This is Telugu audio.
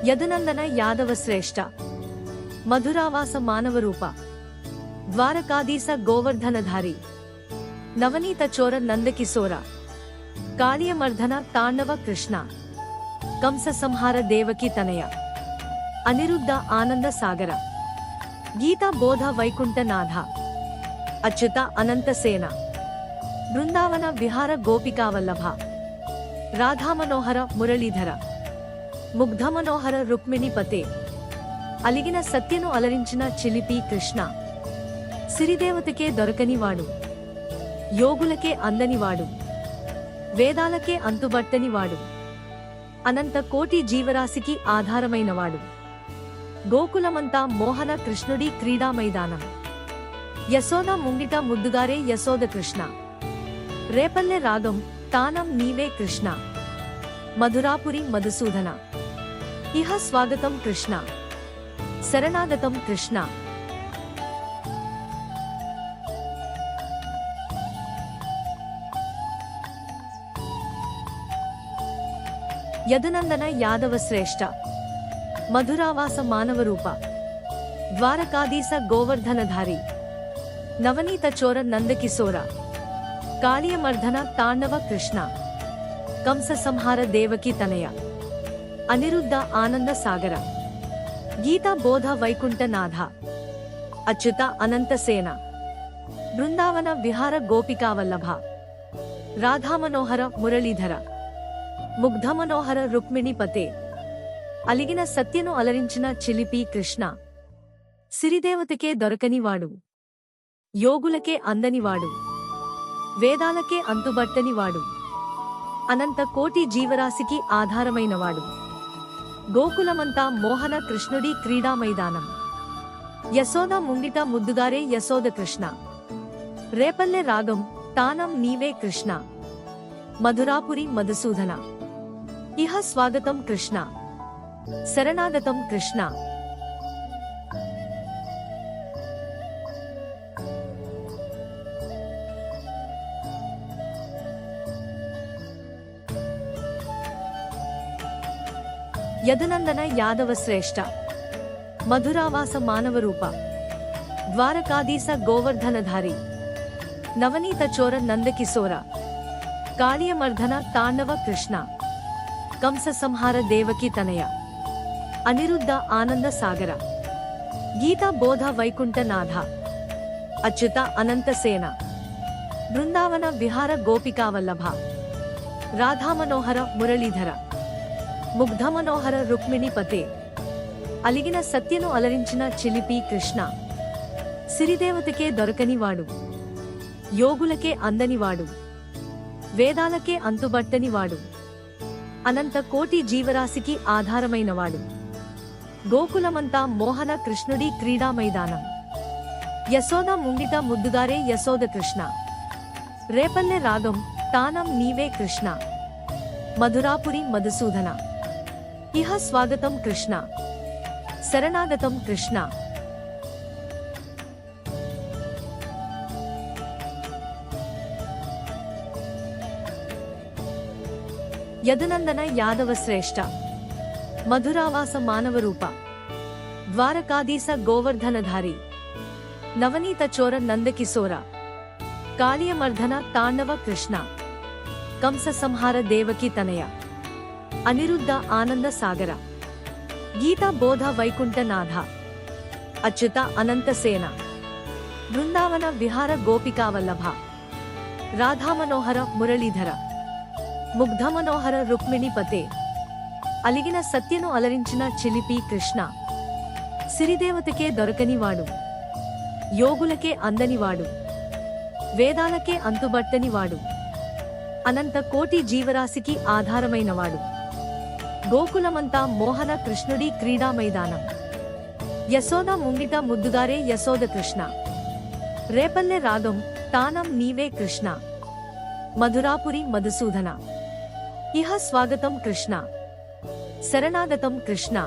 యదునందన యాదవ శ్రేష్ఠ మధురావాస మానవరూప ద్వారకాధీశ గోవర్ధనధారి నవనీత చోర నందకిశోర కాళీయమర్ధన తాండవ కృష్ణ కంస సంహార దేవకి తనయ అనిరుద్ధ ఆనంద సాగర గీతా బోధ వైకుంఠనాథ అచ్యుత అనంతసేన బృందావన విహార గోపికావల్లభ రాధామనోహర మురళీధర ముగ్ధమనోహర రుక్మిణీపతే అలిగిన సత్యను అలరించిన చిలిపి కృష్ణ సిరిదేవతకే దొరకనివాడు యోగులకే అందనివాడు వేదాలకే అంతుబట్టనివాడు అనంత కోటి జీవరాశికి ఆధారమైనవాడు గోకులమంతా మోహన కృష్ణుడి క్రీడా మైదానం యశోద ముంగిట ముద్దుగారే యశోద కృష్ణ రేపల్లె రాగం తానం నీవే కృష్ణ మధురాపురి మధుసూదన ఇహ స్వాగతం కృష్ణ శరణాగతం కృష్ణ యదునందన యాదవ శ్రేష్ఠ మధురావాస మానవరూప ద్వారకాధీశ గోవర్ధనధారి నవనీత చోర నందకిశోర కాళీయమర్ధన తాండవ కృష్ణ కంస సంహార దేవకి తనయ అనిరుద్ధ ఆనంద సాగర గీతా బోధ వైకుంఠనాథ అచ్యుత అనంతసేన బృందావన విహార గోపికావల్లభ రాధామనోహర మురళీధర ముగ్ధమనోహర రుక్మిణీపతే అలిగిన సత్యను అలరించిన చిలిపి కృష్ణ సిరిదేవతకే దొరకనివాడు యోగులకే అందనివాడు వేదాలకే అంతుబట్టనివాడు అనంత కోటి జీవరాశికి ఆధారమైనవాడు గోకులమంతా మోహన కృష్ణుడి క్రీడా మైదానం యశోద ముంగిట ముద్దుగారే యశోద కృష్ణ రేపల్లె రాగం తానం నీవే కృష్ణ మధురాపురి మధుసూదన ఇహ స్వాగతం కృష్ణ శరణాగతం కృష్ణ యదునందన యాదవ శ్రేష్ఠ మధురావాస మానవరూప ద్వారకాధీశ గోవర్ధనధారి నవనీత చోర నందకిశోర కాళీయమర్ధన తాండవ కృష్ణ కంస సంహార దేవకి తనయ అనిరుద్ధ ఆనంద సాగర గీతా బోధ వైకుంఠనాథ అచ్యుత అనంతసేన బృందావన విహార గోపికావల్లభ రాధామనోహర మురళీధర ముగ్ధమనోహర రుక్మిణీపతే అలిగిన సత్యను అలరించిన చిలిపి కృష్ణ సిరిదేవతకే దొరకనివాడు యోగులకే అందనివాడు వేదాలకే అంతుబట్టనివాడు అనంత కోటి జీవరాశికి ఆధారమైనవాడు గోకులమంతా మోహన కృష్ణుడి క్రీడా మైదానం యశోద ముంగిట ముద్దుగారే యశోద కృష్ణ రేపల్లె రాగం తానం నీవే కృష్ణ మధురాపురి మధుసూదన ఇహ స్వాగతం కృష్ణ శరణాగతం కృష్ణ యదునందన యాదవ శ్రేష్ఠ మధురావాస మానవరూప ద్వారకాధీశ గోవర్ధనధారి నవనీత చోర నందకిశోర కాళీయమర్ధన తాండవ కృష్ణ కంస సంహార దేవకి తనయ అనిరుద్ధ ఆనంద సాగర గీతా బోధ వైకుంఠనాథ అచ్యుత అనంతసేన బృందావన విహార గోపికావల్లభ రాధామనోహర మురళీధర ముగ్ధమనోహర రుక్మిణీపతే అలిగిన సత్యను అలరించిన చిలిపి కృష్ణ సిరిదేవతకే దొరకనివాడు యోగులకే అందనివాడు వేదాలకే అంతుబట్టనివాడు అనంత కోటి జీవరాశికి ఆధారమైనవాడు గోకులమంతా మోహన కృష్ణుడి క్రీడా మైదానం యశోద ముంగిట ముద్దుగారే యశోద కృష్ణ రేపల్లె రాగం తానం నీవే కృష్ణ మధురాపురి మధుసూదన ఇహ స్వాగతం కృష్ణ శరణాగతం కృష్ణ